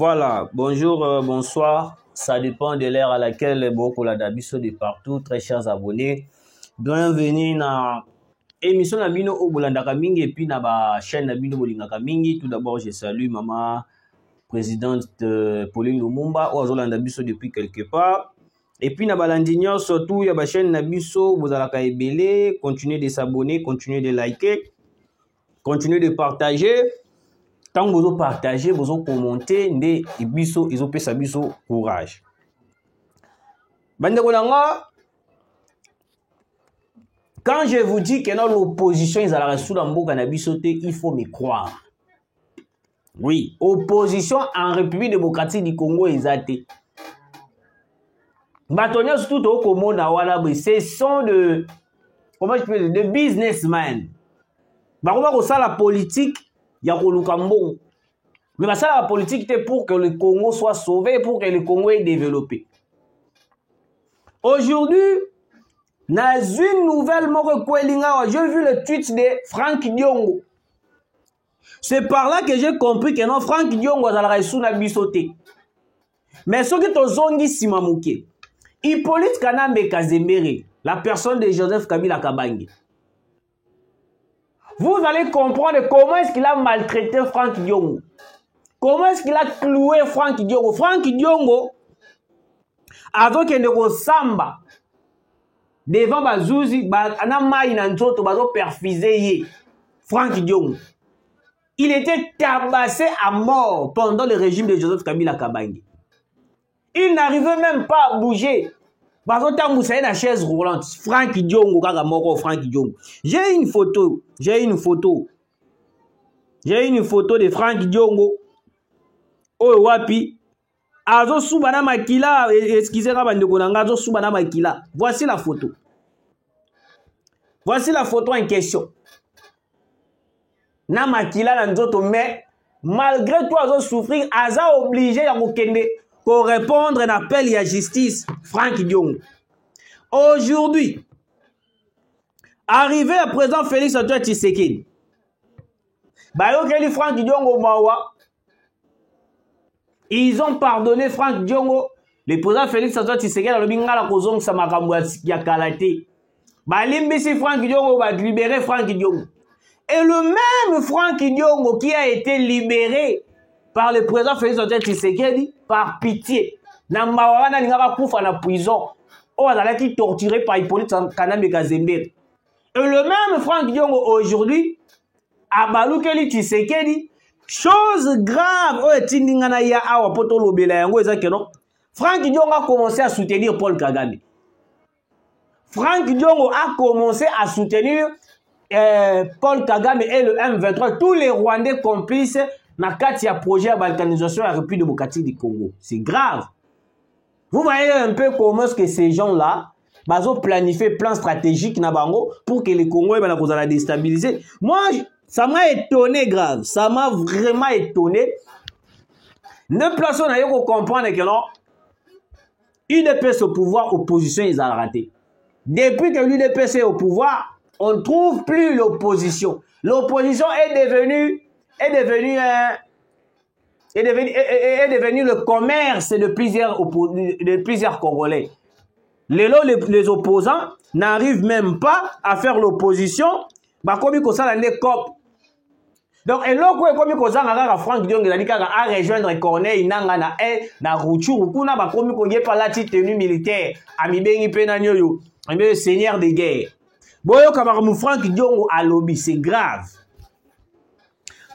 Voilà, bonjour, bonsoir. Ça dépend de l'heure à laquelle beaucoup la dabiso de partout. Très chers abonnés, bienvenue dans l'émission Nabino au Bolandaka Mingi et puis dans la chaîne Nabino Bolingaka Mingi. Tout d'abord, je salue maman présidente Pauline Lumumba au Zolanda Biso depuis quelque part. Et puis, Nabalandignon, surtout, il y a la chaîne Nabiso, vous allezébélé, continuez de s'abonner, continuez de liker, continuez de partager. Tant que vous partagez, vous commentez, ils ont fait ça, courage. Quand je vous dis que dans l'opposition, ils allaient sous l'ambo il faut me croire. Oui, opposition en République démocratique du Congo, ils ont été. Bâtonniers tout au Congo, ce sont de, comment je peux dire, de businessmen. Comment ça la politique? Il y a Lukambo. Mais ça, la politique était pour que le Congo soit sauvé, pour que le Congo est développé. Aujourd'hui, dans une nouvelle j'ai vu le tweet de Frank Diongo. C'est par là que j'ai compris que non, Frank Diongo a sous la bisoté. Mais ce qui est zongi Simamouké, Hippolyte Kanambe Kazemere, la personne de Joseph Kabila Kabange. Vous allez comprendre comment est-ce qu'il a maltraité Frank Diongo. Comment est-ce qu'il a cloué Frank Diongo. Frank Diongo, avant qu'il ne samba devant Bazouzi, Frank Diongo. Il était tabassé à mort pendant le régime de Joseph Kabila Kabange. Il n'arrivait même pas à bouger. Une chaise roulante. Frank Diongo, Frank Diongo. J'ai une photo de Frank Diongo. Oh wapi. Azo subana makila. Excusez-moi, azo subana makila. Voici la photo. Voici la photo en question. Na makila na nzoto, mais malgré tout azo souffrir, aza obligé à mokende pour répondre à un appel à justice. Frank Diongo. Aujourd'hui, arrivé à présent Félix Antoine Tshisekedi. Frank Diongo Mawa. Ils ont pardonné Frank Diongo. Le président Félix Antoine Tshisekedi a dit ngala kozong sa makambo ya kalate. Limbisi Frank Diongo va libérer Frank Diongo. Et le même Frank Diongo qui a été libéré par le président Félix Antoine Tshisekedi par pitié. Na mawana ngaka kufa na prison. Oh, elle a été torturée par Hippolyte Kanambe Kazemere. Et le même Frank Diongo aujourd'hui a balukeli Tshisekedi. Chose grave, Frank Diongo a commencé à soutenir Paul Kagame. Frank Diongo a commencé à soutenir Paul Kagame et le M23, tous les Rwandais complices dans le projet de balkanisation de la République démocratique du Congo. C'est grave. Vous voyez un peu comment est-ce que ces gens-là ont planifié un plan stratégique pour que le Congo soit déstabilisé. Moi, ça m'a étonné grave. Ça m'a vraiment étonné. Ne plaçons à comprendre que non, UDPS au pouvoir, opposition, ils ont raté. Depuis que l'UDPS est au pouvoir, on ne trouve plus l'opposition. L'opposition est devenue le commerce de plusieurs Congolais. Les opposants n'arrivent même pas à faire l'opposition. Donc, et là, comme il y a Frank Diongo a rejoindre Corneille Nanga na Rutshuru, kuna ba komi ko yepa la tenue militaire, ami bengi pena nyoyo, ami seigneur de guerre. Boyo kamamu Frank Diongo à lobby, c'est grave.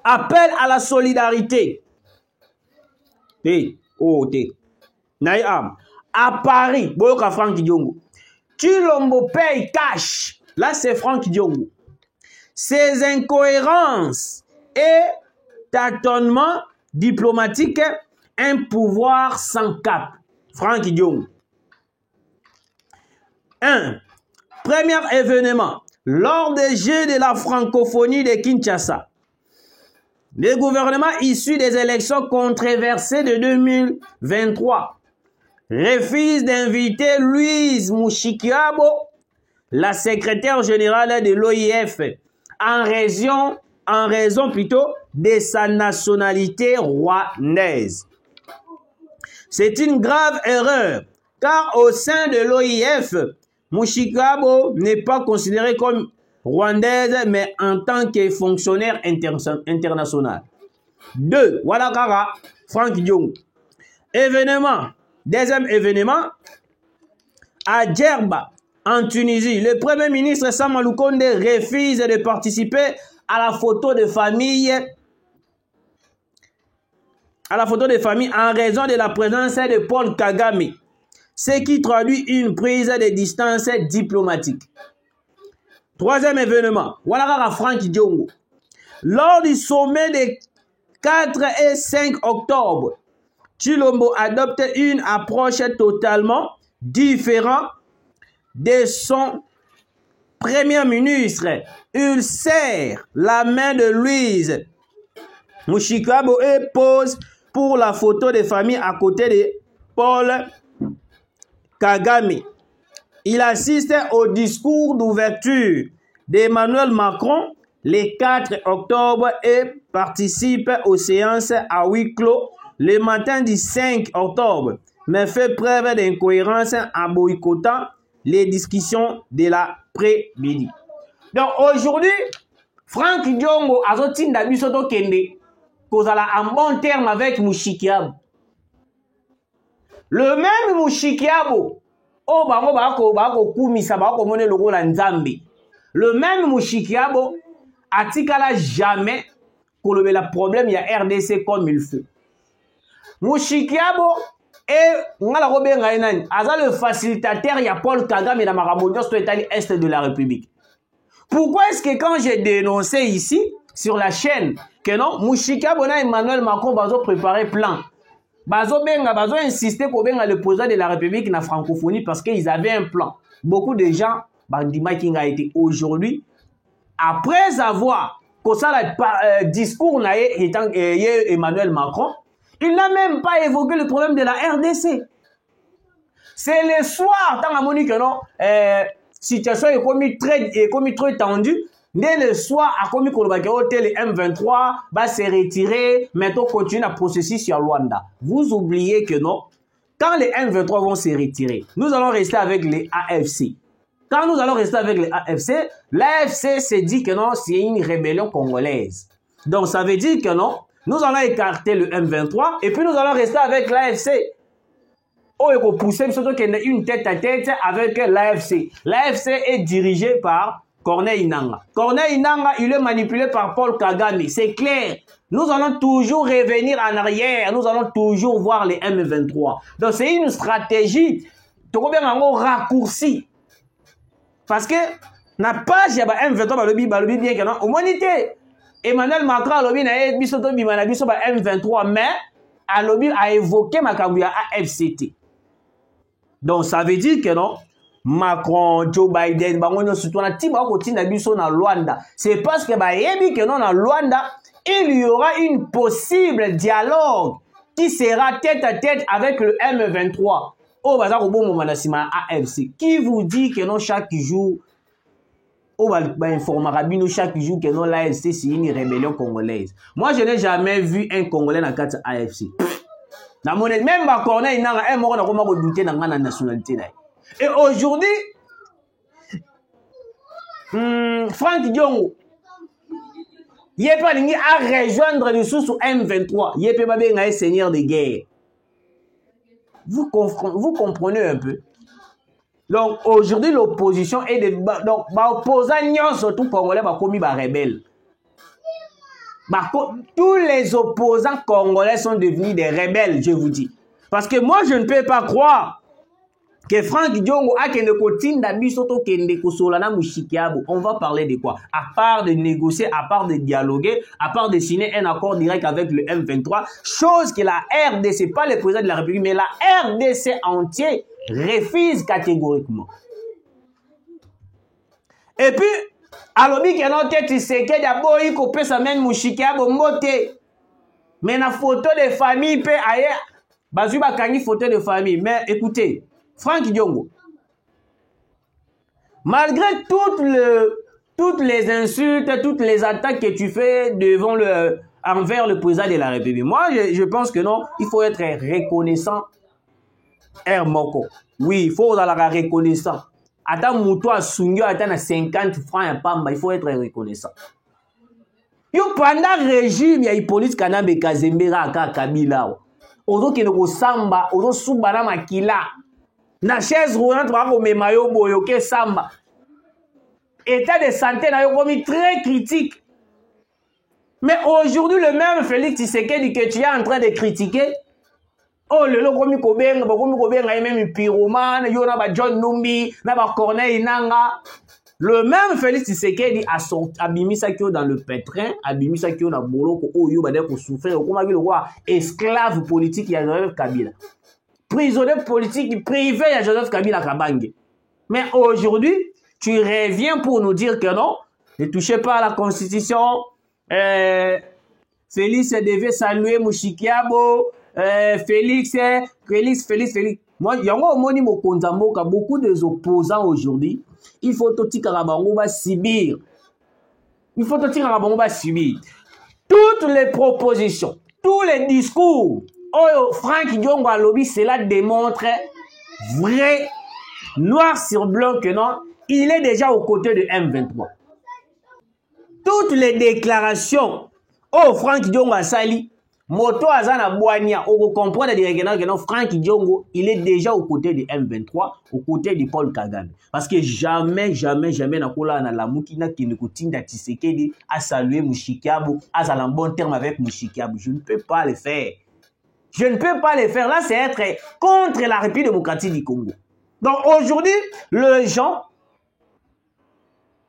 Appel à la solidarité. Naïam. À Paris, boyo ka Frank Diongo. Chilombo paye cash. Là, c'est Frank Diongo. Ces incohérences et tâtonnements diplomatiques, un pouvoir sans cap. Frank Diongo. 1. Premier événement. Lors des Jeux de la francophonie de Kinshasa, le gouvernement issu des élections controversées de 2023 refuse d'inviter Louise Mushikiwabo, la secrétaire générale de l'OIF, en raison de sa nationalité rwandaise. C'est une grave erreur, car au sein de l'OIF, Mushikabo n'est pas considérée comme rwandaise, mais en tant que fonctionnaire international. 2. Voilà Kara, Franck Diongo. Événement. Deuxième événement, à Djerba, en Tunisie, le Premier ministre Samalou Konde refuse de participer à la photo de famille en raison de la présence de Paul Kagame, ce qui traduit une prise de distance diplomatique. Troisième événement, voilà Franck Diongo. Lors du sommet des 4 et 5 octobre, Tshilombo adopte une approche totalement différente de son Premier ministre. Il serre la main de Louise Mushikabo et pose pour la photo de famille à côté de Paul Kagame. Il assiste au discours d'ouverture d'Emmanuel Macron le 4 octobre et participe aux séances à huis clos le matin du 5 octobre, mais fait preuve d'incohérence en boycottant les discussions de l'après-midi. Donc aujourd'hui, Franck Diongo a sorti d'Abisoto Kende, kozala en bon terme avec Mushikiabo. Le même Mushikiabo, oh bango bako kumisa bako mone logo la Nzambe. Le même Mushikiabo atikala jamais kolobé la problème ya RDC comme il faut. Mushikiabo et ngala robenga enani aza le facilitateur ya Paul Kagame na Marabodio Italie Est de la République. Pourquoi est-ce que quand j'ai dénoncé ici sur la chaîne que non Mushikabo na Emmanuel Macron bazo préparer plan, bazo insister pour benga le président de la République na francophonie parce qu'ils avaient un plan. Beaucoup de gens bandima qui a été aujourd'hui après avoir ça le discours na Emmanuel Macron, il n'a même pas évoqué le problème de la RDC. C'est le soir, tant à Monique, non, situation est commis très tendue. Dès le soir, à commis qu'on va le M23 va se retirer, maintenant continue le processus sur Luanda. Vous oubliez que non, quand les M23 vont se retirer, nous allons rester avec les AFC. Quand nous allons rester avec les AFC, l'AFC s'est dit que non, c'est une rébellion congolaise. Donc ça veut dire que non, nous allons écarter le M23 et puis nous allons rester avec l'AFC. Oh, il faut pousser surtout qu'il y a une tête à tête avec l'AFC. L'AFC est dirigé par Corneille Nangaa. Corneille Nangaa, il est manipulé par Paul Kagame. C'est clair. Nous allons toujours revenir en arrière. Nous allons toujours voir les M23. Donc c'est une stratégie. Tu vois bien en raccourci. Parce que na page ya ba M23 balobi bien que non humanité. Emmanuel Macron a lobby na bisoto bimana biso ba M23 mais a lobby a évoqué makambu ya AFCT. Donc ça veut dire que non Macron, Joe Biden, bangonyo surtout na tiba ko tinda biso na Luanda. C'est parce que ba yebi que non na Luanda, il y aura une possible dialogue qui sera tête à tête avec le M23. Oh baza ko bomo manasima AFC. Qui vous dit que non chaque jour on va informer chaque jour que non l'AFC c'est une rébellion congolaise. Moi je n'ai jamais vu un Congolais dans 4 AFC. Na monnaie même ba Corneille Nangaa un moko na koma ko douter na ngana nationalité na. Et aujourd'hui Franck Diongo yé pas lingi à rejoindre les sous M23. Yé pe ba benga seigneur de guerre. Vous comprenez un peu. Donc aujourd'hui l'opposition est de donc opposants surtout congolais ba komi ba rebelle. Tous les opposants congolais sont devenus des rebelles, je vous dis. Parce que moi je ne peux pas croire que Franck Diongo a kende kotinda bisoto kende kosolana Mushikiabo. On va parler de quoi? À part de négocier, à part de dialoguer, à part de signer un accord direct avec le M23, chose que la RDC, pas le président de la République, mais la RDC entière refuse catégoriquement. Et puis, alobi que non tête c'est que d'abord il coupe sa main Mushikiabo moté. Mais la photo de famille peut ailleurs. Bazu bakangi photo de famille. Mais écoutez, Franck Diongo, malgré toutes les insultes, toutes les attaques que tu fais envers le président de la République, moi je pense que non, il faut être reconnaissant Air Moko. Oui, il faut être reconnaissant. Attends, mouton à Sungyo, attends 50 francs à Pamba, il faut être reconnaissant. Yo, pendant le régime, il y a Hippolyte Kanambe Kazembera à Kabila. Ozo qui est samba, ozo soubana makila. Na chaise roulante, on met mayo boyoke samba. État de santé, na yo commis très critique. Mais aujourd'hui, le même Félix Tshisekedi que tu es en train de critiquer, oh, le lokomi kobenga, même pyromane, yo na ba John Numbi, na ba Corneille Nanga. Le même Félix Tshisekedi a bimisa kyo dans le pétrin, a bimisa kyo na boloko, oh yo ba de ko souffrir, comme le roi esclave politique ya Joseph Kabila. Prisonnier politique privé ya Joseph Kabila Kabange. Mais aujourd'hui, tu reviens pour nous dire que non, ne touchez pas à la constitution. Félix devait saluer Mushikiabo. Félix. Moi, il y a beaucoup des opposants aujourd'hui. Il faut tout subir. Il faut tout subir. Toutes les propositions, tous les discours, oh, Franck Diongo Alobi, cela démontre vrai, noir sur blanc que non, il est déjà aux côtés de M23. Toutes les déclarations, oh, Franck Diongo Asali, Moto Azana Boania, on comprend directement que non, Franck Diongo, il est déjà aux côtés de M23, aux côtés de Paul Kagame. Parce que jamais, Nakola na la Moukina qui ne continue à Tshisekedi à saluer Mushikiabo, à aller en bon terme avec Mushikiabo. Je ne peux pas le faire. Je ne peux pas le faire. Là, c'est être contre la République démocratique du Congo. Donc aujourd'hui, les gens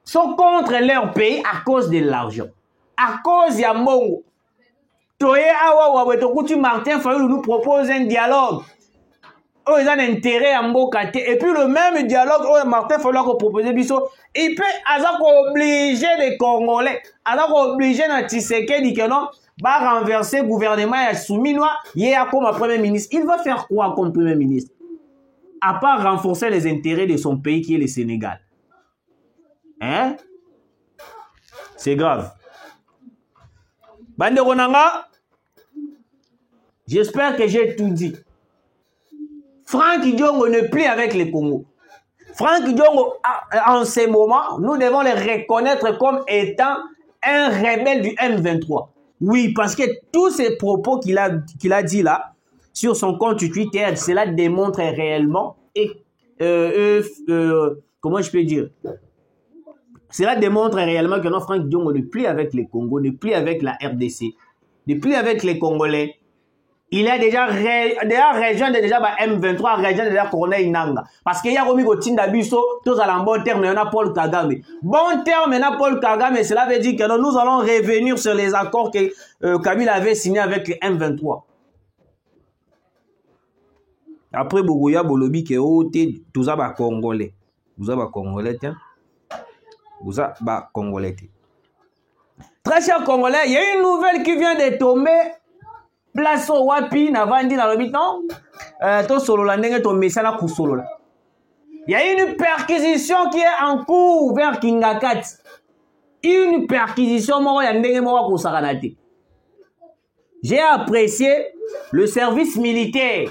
sont contre leur pays à cause de l'argent. À cause de Mongo. Martin Fayulu nous propose un dialogue. Oh, ils ont intérêt à Mbokate. Et puis le même dialogue, oh, Martin Fayulu a proposé Bisso. Il peut obliger les Congolais, obliger les Tshisekedi que non, va renverser le gouvernement et Souminois, il a comme premier ministre. Il va faire quoi comme premier ministre? À part renforcer les intérêts de son pays qui est le Sénégal. Hein? C'est grave. Bande Ronanga, j'espère que j'ai tout dit. Franck Diongo ne plus avec les Congo. Franck Diongo, en ce moment, nous devons le reconnaître comme étant un rebelle du M23. Oui, parce que tous ces propos qu'il a dit là, sur son compte Twitter, cela démontre réellement, et comment je peux dire, cela démontre réellement que non, Franck Diongo n'est plus avec les Congos, n'est plus avec la RDC, n'est plus avec les Congolais. Il a déjà rejoint déjà M23, rejoint déjà Corneille Nanga. Parce qu'il y a remis au Tinda Bisso, tous à bon terme, il y a Paul Kagame. Bon terme, il y a Paul Kagame, cela veut dire que nous allons revenir sur les accords que Kabila avait signés avec les M23. Après, Bogoya Bolobi, qui est tout ça, Congolais. Vous avez Congolais, tiens. Vous avez Congolais. Très cher Congolais, il y a une nouvelle qui vient de tomber. Place au Wapi, Navandi, dans le non? To solo la ndenge to mesala ku solo la. Il y a une perquisition qui est en cours vers Kingakati. Une perquisition moko ya ndenge moko ko sakanate. J'ai apprécié le service militaire.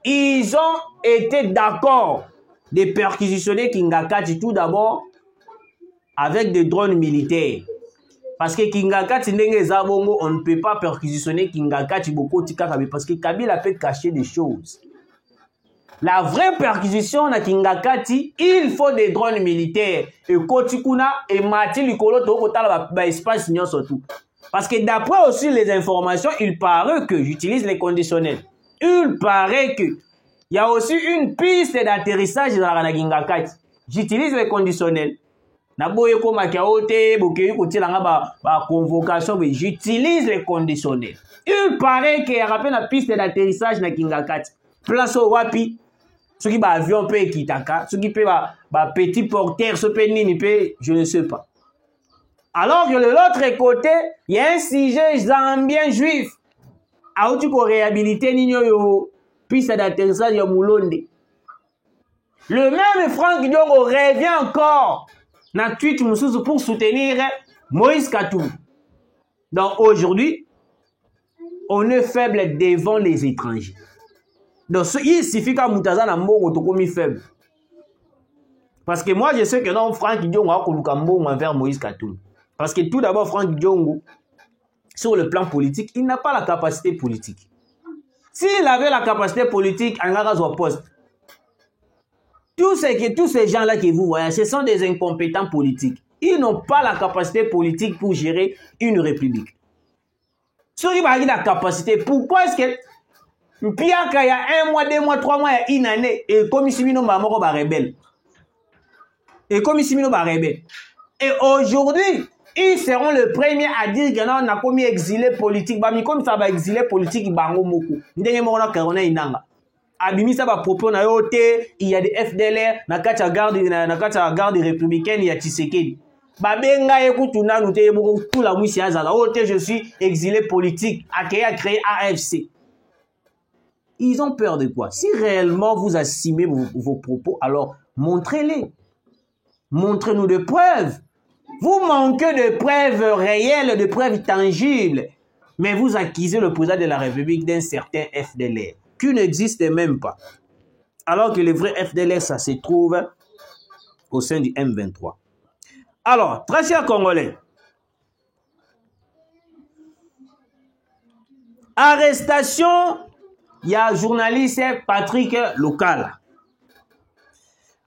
Ils ont été d'accord de perquisitionner Kingakati tout d'abord avec des drones militaires. Parce que Kingakati Ndenge on ne peut pas perquisitionner Kingakati parce que Kabila peut cacher des choses. La vraie perquisition na Kingakati, il faut des drones militaires. Et Kotikuna et Mati Likolo Tokotala espace surtout. Parce que d'après aussi les informations, il paraît que j'utilise les conditionnels. Il paraît que il y a aussi une piste d'atterrissage dans la Kingakati. J'utilise les conditionnels. J'utilise les conditionnels. Il paraît qu'il y a une piste d'atterrissage na Kingakati. Place au Wapi. Ce qui va avion peut Kitaka. Ce qui peut petit porteur, ce peut nini peut, je ne sais pas. Alors que de l'autre côté, il y a un sujet zambien juif. A tu pour réhabiliter nino yo piste d'atterrissage ya Moulonde. Le même Franck Diongo revient encore. Na tweet pour soutenir Moïse Katumbi. Donc aujourd'hui, on est faible devant les étrangers. Donc, il suffit qu'à Moutaza na mbongo tokomi faible. Parce que moi, je sais que non, Franck Diongo a koluka mbongo envers Moïse Katumbi. Parce que tout d'abord, Franck Diongo, sur le plan politique, il n'a pas la capacité politique. S'il avait la capacité politique, il n'aurait pas poste. Tous ces gens-là que vous voyez, ce sont des incompétents politiques. Ils n'ont pas la capacité politique pour gérer une république. Ceux qui ont la capacité, pourquoi est-ce que Pierre, il y a 1 mois, 2 mois, 3 mois, il y a une année, et comme ici, nous sommes rebelles. Et comme ici, nous sommes rebelles. Et aujourd'hui, ils seront les premiers à dire que non, on a commis exilé politique. Comme ça va exilé politique, il y a Abimisa va propos na yote, il y a des FDLR, na kacha garde républicaine, il y a Tshisekedi. Babenga ekutuna nous te tout la mousse azala. Ote je suis exilé politique, a créé AFC. Ils ont peur de quoi? Si réellement vous assumez vos propos, alors montrez-les. Montrez-nous des preuves. Vous manquez de preuves réelles, de preuves tangibles. Mais vous accusez le président de la République d'un certain FDLR, qui n'existe même pas. Alors que le vrai FDLR, ça se trouve au sein du M23. Alors, très chers Congolais, arrestation, il y a journaliste Patrick Lokala.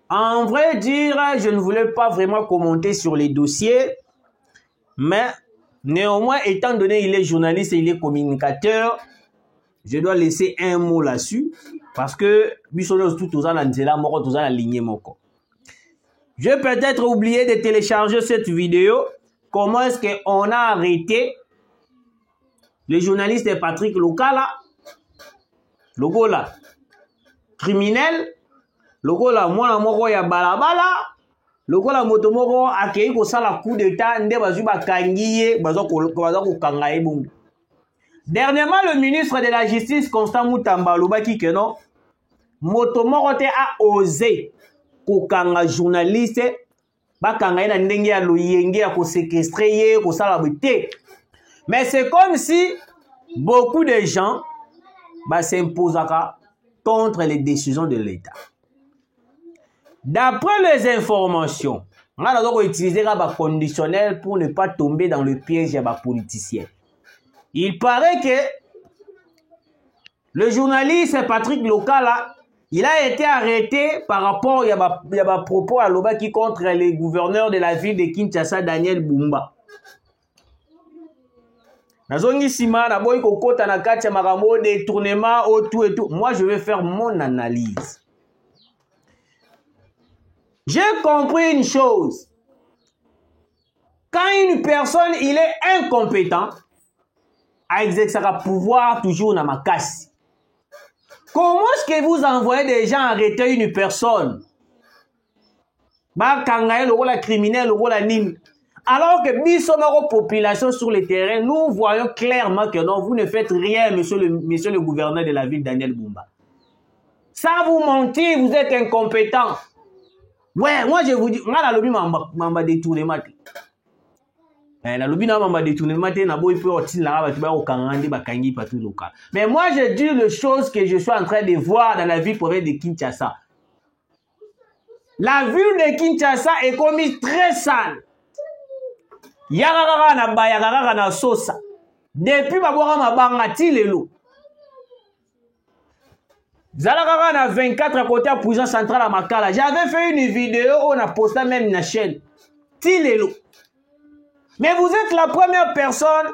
En vrai dire, je ne voulais pas vraiment commenter sur les dossiers, mais néanmoins, étant donné qu'il est journaliste et il est communicateur, je dois laisser un mot là-dessus, parce que je vais peut-être oublier de télécharger cette vidéo. Comment est-ce qu'on a arrêté le journaliste Patrick Lokala, Logola, criminel, Logola mwana moko ya balabala, Logola moto moko akei ko sala coup d'état nde bazu bakangiye bazo ko kangaye bungu. Dernièrement, le ministre de la Justice, Constant Moutamba, lobaki que non, moto moko te a osé kokanga journaliste, bakanga na ndenge ya loyenge ya ko séquestrer ye ko sala bité. Mais c'est comme si beaucoup de gens s'imposent contre les décisions de l'État. D'après les informations, on a donc utilisé un conditionnel pour ne pas tomber dans le piège des politiciens. Il paraît que le journaliste Patrick Lokala, il a été arrêté par rapport à propos à l'Obaki contre les gouverneurs de la ville de Kinshasa, Daniel Bumba. Moi, je vais faire mon analyse. J'ai compris une chose. Quand une personne, il est incompétent, à exercer un pouvoir toujours dans ma casse. Comment est-ce que vous envoyez des gens arrêter une personne? Le rôle criminel, le rôle anime. Alors que la population sur le terrain, nous voyons clairement que non, vous ne faites rien, monsieur le gouverneur de la ville, Daniel Bumba. Ça vous mentit, vous êtes incompétent. Ouais, moi je vous dis, on a la lobby m'a détourné maté. La lobby m'a détourné maté, n'a beau peut otine là bas au kangandi bakangi partout local. Mais moi je dis les choses que je suis en train de voir dans la ville province de Kinshasa. La ville de Kinshasa est commise très sale. Yagara na ba yagara na sosa. Depuis babora mabanga ti lelo. Zalakara na 24 à côté à prison centrale à Makala. J'avais fait une vidéo, on a posté même na chaîne. Tilelo. Mais vous êtes la première personne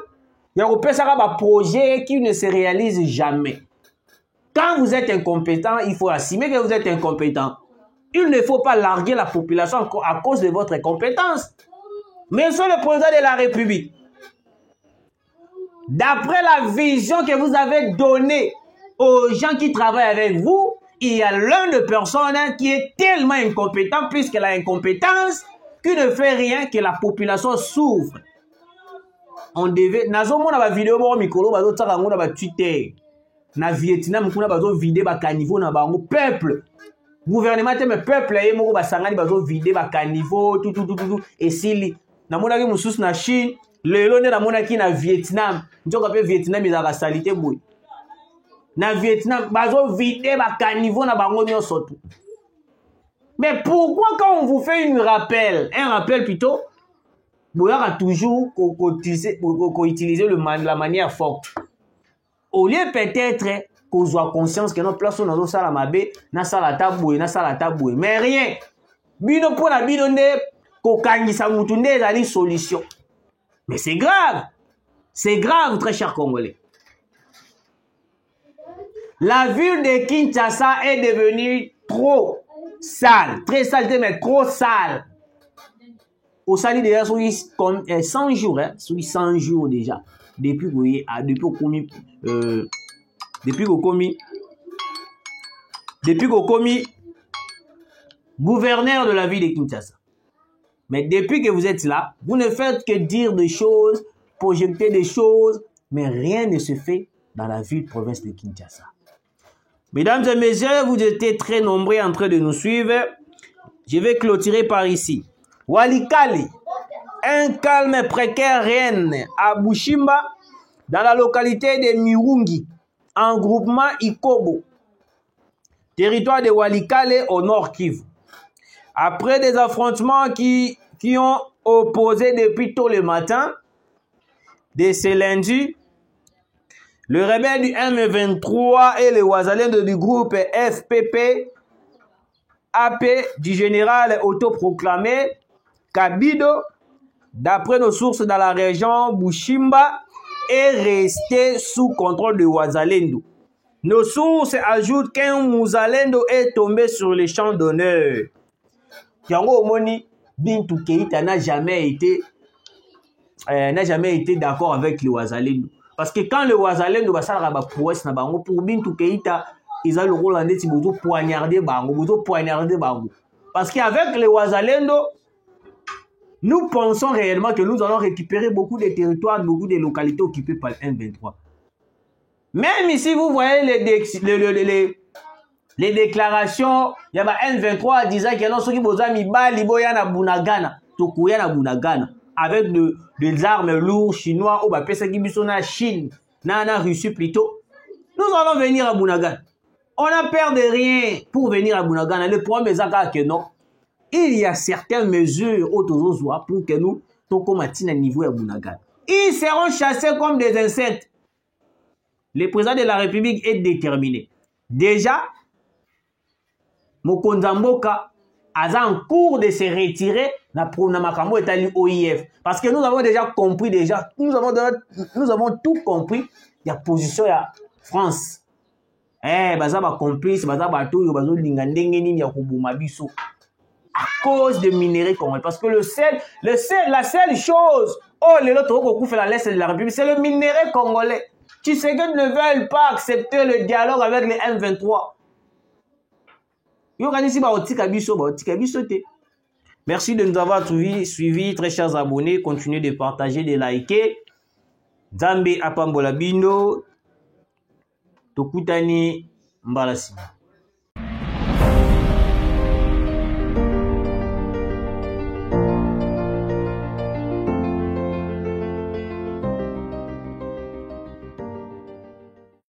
qui a un projet qui ne se réalise jamais. Quand vous êtes incompétent, il faut assumer que vous êtes incompétent. Il ne faut pas larguer la population à cause de votre incompétence. Monsieur le président de la République, d'après la vision que vous avez donnée aux gens qui travaillent avec vous, il y a l'un de personnes qui est tellement incompétent puisqu'elle a incompétence qui ne fait rien que la population souffre. On devait... Nazo mona ba vidéo ba mikolo ba zo tsaka ngona ba Twitter. Na Vietnam kuna ba zo vider ba caniveau na bango peuple. Gouvernement te me peuple ye moko ba sangani ba zo vider ba caniveau tout et sili. Na mona ki mususu na Chine, lelo nde na mona ki na Vietnam. Njoka pe Vietnam izaka salite boy. na Vietnam, bazo vider ba caniveau na bango nyonso tout. Mais pourquoi quand on vous fait un rappel plutôt, vous aurez toujours utiliser la manière forte. Au lieu peut-être qu'on soit conscience que notre place dans la mabe, na sala taboué, mais rien. Bino pour la bino ne kokangisa mutunde ezali solution. Mais c'est grave. C'est grave, très chers Congolais. La ville de Kinshasa est devenue trop sale. Très sale, mais trop sale. Au sali déjà, sur 100 jours, hein, sur 100 jours déjà. Depuis qu'on commis gouverneur de la ville de Kinshasa. Mais depuis que vous êtes là, vous ne faites que dire des choses, projeter des choses, mais rien ne se fait dans la ville-province de Kinshasa. Mesdames et messieurs, vous étiez très nombreux en train de nous suivre. Je vais clôturer par ici. Walikale, un calme précaire règne à Bushimba, dans la localité de Mirungi, en groupement Ikobo, territoire de Walikale au nord Kivu. Après des affrontements qui ont opposé depuis tôt le matin de ce lundi, le rebelle du M23 et les Wazalendo du groupe FPP AP du général autoproclamé Kabido, d'après nos sources dans la région Bushimba, est resté sous contrôle de Wazalendo. Nos sources ajoutent qu'un Mouzalendo est tombé sur les champs d'honneur. Yango Omoni, Bintou Keïta n'a jamais été d'accord avec le Wazalendo. Parce que quand le Wazalendo va s'arrêter à prouesse pour Bintou Keïta, ils ont le rôle en état de poignarder Bango. Parce qu'avec le Wazalendo, nous pensons réellement que nous allons récupérer beaucoup de territoires, beaucoup de localités occupées par le M23. Même ici, vous voyez les déclarations, il y a M23 disant qu'il y a ceux qui ont mis Baliboya Bunagana, Tokuya Bunagana, avec des armes lourdes chinois, ou la Chine, la Russie plutôt. Nous allons venir à Bunagana. On n'a peur de rien pour venir à Bunagana. Le problème est que non. Il y a certaines mesures autour pour que nous, tokomatine à niveau à Bunagana. Ils seront chassés comme des insectes. Le président de la République est déterminé. Déjà, Mokonzamboka a en cours de se retirer dans Makambo et OIF. Parce que nous avons déjà compris, nous avons tout compris, il y a position de la France. Baza ba complice, baza ba to yo bazo linga ndenge nini ya kubuma biso à cause de minerais congolais. Parce que la seule chose, les autres qui fait la l'Est de la République, c'est le minerai congolais. Tshisekedi ne veulent pas accepter le dialogue avec les M23. Merci de nous avoir suivis, très chers abonnés. Continuez de partager, de liker. Zambe Apambola Bino. Tokutani Mbalasima.